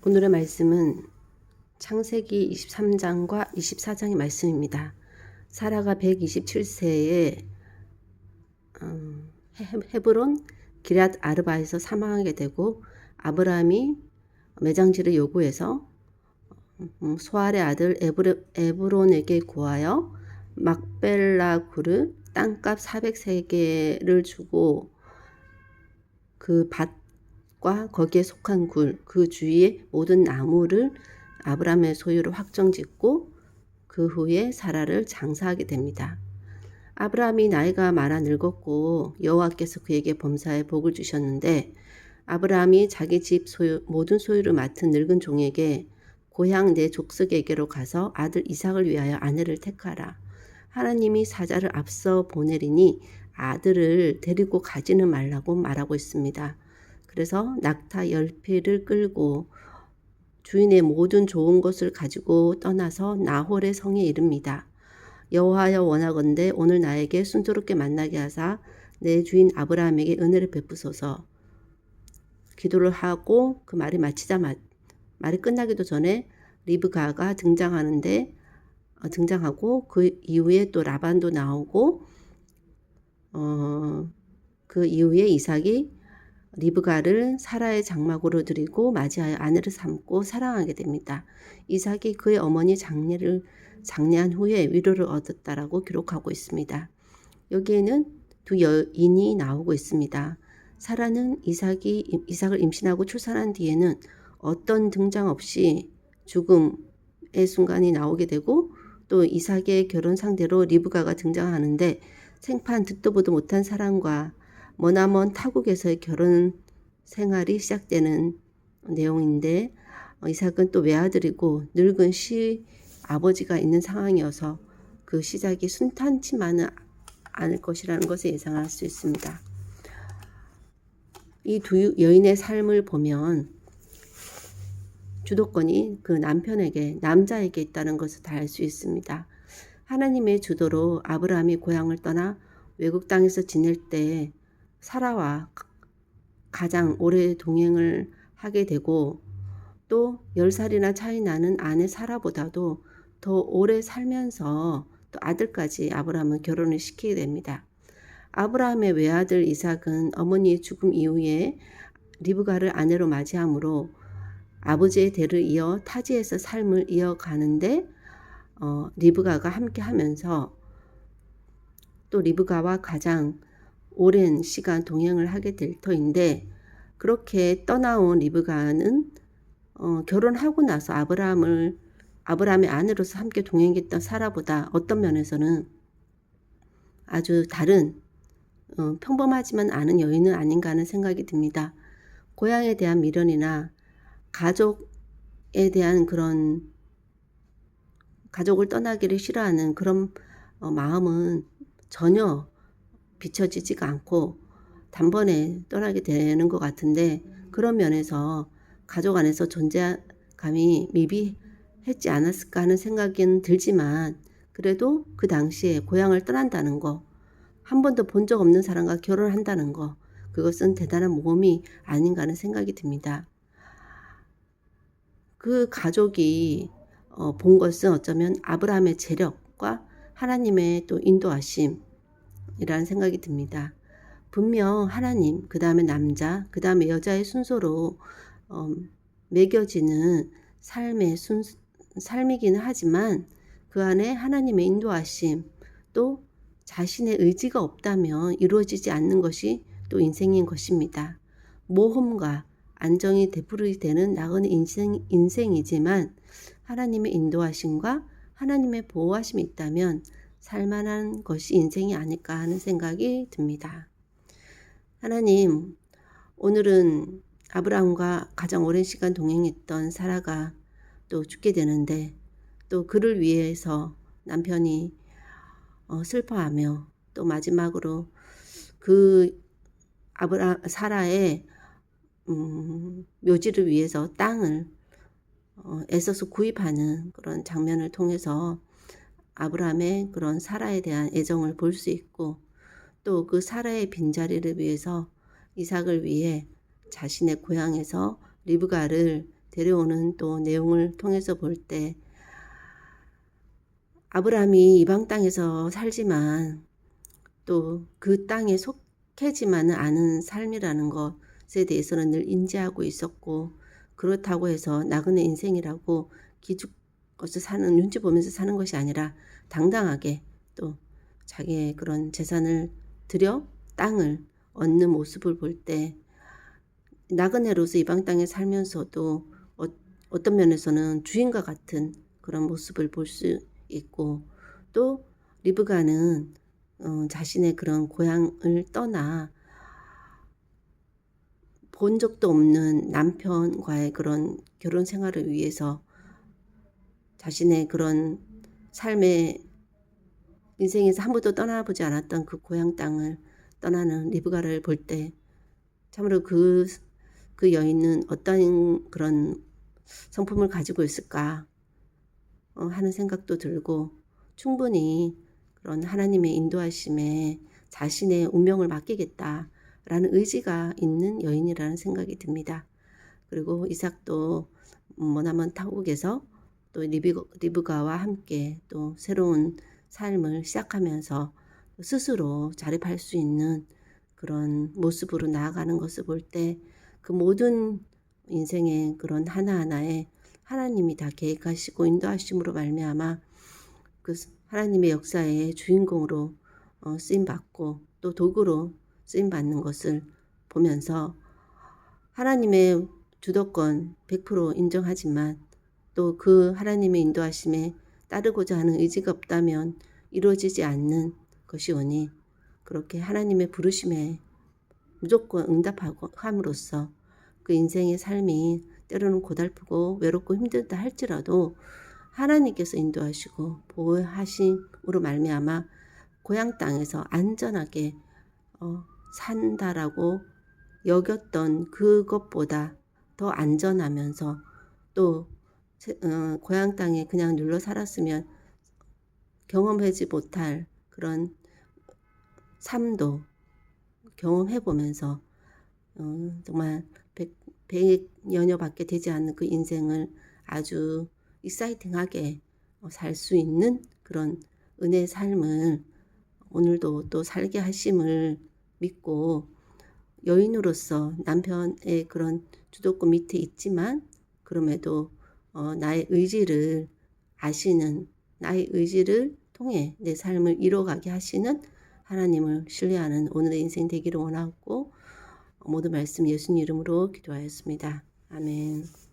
오늘의 말씀은 창세기 23장과 24장의 말씀입니다. 사라가 127세에 헤브론 기럇 아르바에서 사망하게 되고, 아브라함이 매장지를 요구해서 소알의 아들 에브론에게 구하여 막벨라 굴을 땅값 400세겔을 주고, 그 밭과 거기에 속한 굴, 그 주위의 모든 나무를 아브라함의 소유로 확정짓고 그 후에 사라를 장사하게 됩니다. 아브라함이 나이가 많아 늙었고 여호와께서 그에게 범사에 복을 주셨는데, 아브라함이 자기 집 소유, 모든 소유를 맡은 늙은 종에게 고향 내 족속에게로 가서 아들 이삭을 위하여 아내를 택하라. 하나님이 사자를 앞서 보내리니 아들을 데리고 가지는 말라고 말하고 있습니다. 그래서 낙타 10匹를 끌고 주인의 모든 좋은 것을 가지고 떠나서 나홀의 성에 이릅니다. 여호와여, 원하건대 오늘 나에게 순조롭게 만나게 하사 내 주인 아브라함에게 은혜를 베푸소서. 기도를 하고 그 말이 말이 끝나기도 전에 리브가가 등장하고 그 이후에 또 라반도 나오고, 그 이후에 이삭이 리브가를 사라의 장막으로 들이고 맞이하여 아내를 삼고 사랑하게 됩니다. 이삭이 그의 어머니 장례한 후에 위로를 얻었다라고 기록하고 있습니다. 여기에는 두 여인이 나오고 있습니다. 사라는 이삭을 임신하고 출산한 뒤에는 어떤 등장 없이 죽음의 순간이 나오게 되고, 또 이삭의 결혼 상대로 리브가가 등장하는데, 생판 듣도 보도 못한 사람과 머나먼 타국에서의 결혼 생활이 시작되는 내용인데, 이삭은 또 외아들이고 늙은 시아버지가 있는 상황이어서 그 시작이 순탄치만은 않을 것이라는 것을 예상할 수 있습니다. 이 두 여인의 삶을 보면 주도권이 그 남자에게 있다는 것을 다 알 수 있습니다. 하나님의 주도로 아브라함이 고향을 떠나 외국 땅에서 지낼 때 사라와 가장 오래 동행을 하게 되고, 또 10살이나 차이 나는 아내 사라보다도 더 오래 살면서 또 아들까지 아브라함은 결혼을 시키게 됩니다. 아브라함의 외아들 이삭은 어머니의 죽음 이후에 리브가를 아내로 맞이하므로 아버지의 대를 이어 타지에서 삶을 이어가는데, 리브가가 함께 하면서 또 리브가와 가장 오랜 시간 동행을 하게 될 터인데, 그렇게 떠나온 리브가는 결혼하고 나서 아브라함의 아내로서 함께 동행했던 사라보다 어떤 면에서는 아주 다른 평범하지만 않은 여인은 아닌가 하는 생각이 듭니다. 고향에 대한 미련이나 가족에 대한 그런, 가족을 떠나기를 싫어하는 그런 마음은 전혀 비춰지지가 않고 단번에 떠나게 되는 것 같은데, 그런 면에서 가족 안에서 존재감이 미비했지 않았을까 하는 생각은 들지만, 그래도 그 당시에 고향을 떠난다는 거, 한 번도 본 적 없는 사람과 결혼한다는 거, 그것은 대단한 모험이 아닌가 하는 생각이 듭니다. 그 가족이 본 것은 어쩌면 아브라함의 재력과 하나님의 또 인도하심이라는 생각이 듭니다. 분명 하나님, 그 다음에 남자, 그 다음에 여자의 순서로 매겨지는 삶이기는 하지만, 그 안에 하나님의 인도하심, 또 자신의 의지가 없다면 이루어지지 않는 것이 또 인생인 것입니다. 모험과 안정이 되풀이 되는 나그네 인생이지만 하나님의 인도하심과 하나님의 보호하심이 있다면 살만한 것이 인생이 아닐까 하는 생각이 듭니다. 하나님, 오늘은 아브라함과 가장 오랜 시간 동행했던 사라가 또 죽게 되는데, 또 그를 위해서 남편이 슬퍼하며, 또 마지막으로 그 사라의 묘지를 위해서 땅을 애써서 구입하는 그런 장면을 통해서 아브라함의 그런 사라에 대한 애정을 볼 수 있고, 또 그 사라의 빈자리를 위해서 이삭을 위해 자신의 고향에서 리브가를 데려오는 또 내용을 통해서 볼 때 아브라함이 이방 땅에서 살지만 또 그 땅에 속해지만은 않은 삶이라는 것에 대해서는 늘 인지하고 있었고, 그렇다고 해서 나그네 인생이라고 기죽어서 사는, 눈치 보면서 사는 것이 아니라 당당하게 또 자기의 그런 재산을 들여 땅을 얻는 모습을 볼 때 나그네로서 이방 땅에 살면서도 어떤 면에서는 주인과 같은 그런 모습을 볼 수 있고, 또 리브가는 자신의 그런 고향을 떠나 본 적도 없는 남편과의 그런 결혼 생활을 위해서 자신의 그런 삶의 인생에서 한 번도 떠나보지 않았던 그 고향 땅을 떠나는 리브가를 볼 때 참으로 그 여인은 어떤 그런 성품을 가지고 있을까 하는 생각도 들고, 충분히 그런 하나님의 인도하심에 자신의 운명을 맡기겠다라는 의지가 있는 여인이라는 생각이 듭니다. 그리고 이삭도 머나먼 타국에서 또 리브가와 함께 또 새로운 삶을 시작하면서 스스로 자립할 수 있는 그런 모습으로 나아가는 것을 볼 때 그 모든 인생의 그런 하나하나에 하나님이 다 계획하시고 인도하심으로 말미암아 그 하나님의 역사의 주인공으로 쓰임받고 또 도구로 쓰임받는 것을 보면서 하나님의 주도권 100% 인정하지만 또 그 하나님의 인도하심에 따르고자 하는 의지가 없다면 이루어지지 않는 것이오니, 그렇게 하나님의 부르심에 무조건 응답하고 함으로써 그 인생의 삶이 때로는 고달프고 외롭고 힘들다 할지라도 하나님께서 인도하시고 보호하심으로 말미암아 고향 땅에서 안전하게 산다라고 여겼던 그것보다 더 안전하면서 또 고향 땅에 그냥 눌러 살았으면 경험하지 못할 그런 삶도 경험해보면서 정말 100여년밖에 되지 않는 그 인생을 아주 익사이팅하게 살 수 있는 그런 은혜의 삶을 오늘도 또 살게 하심을 믿고, 여인으로서 남편의 그런 주도권 밑에 있지만 그럼에도 나의 의지를 아시는, 나의 의지를 통해 내 삶을 이뤄가게 하시는 하나님을 신뢰하는 오늘의 인생 되기를 원하고, 모든 말씀 예수님 이름으로 기도하였습니다. 아멘.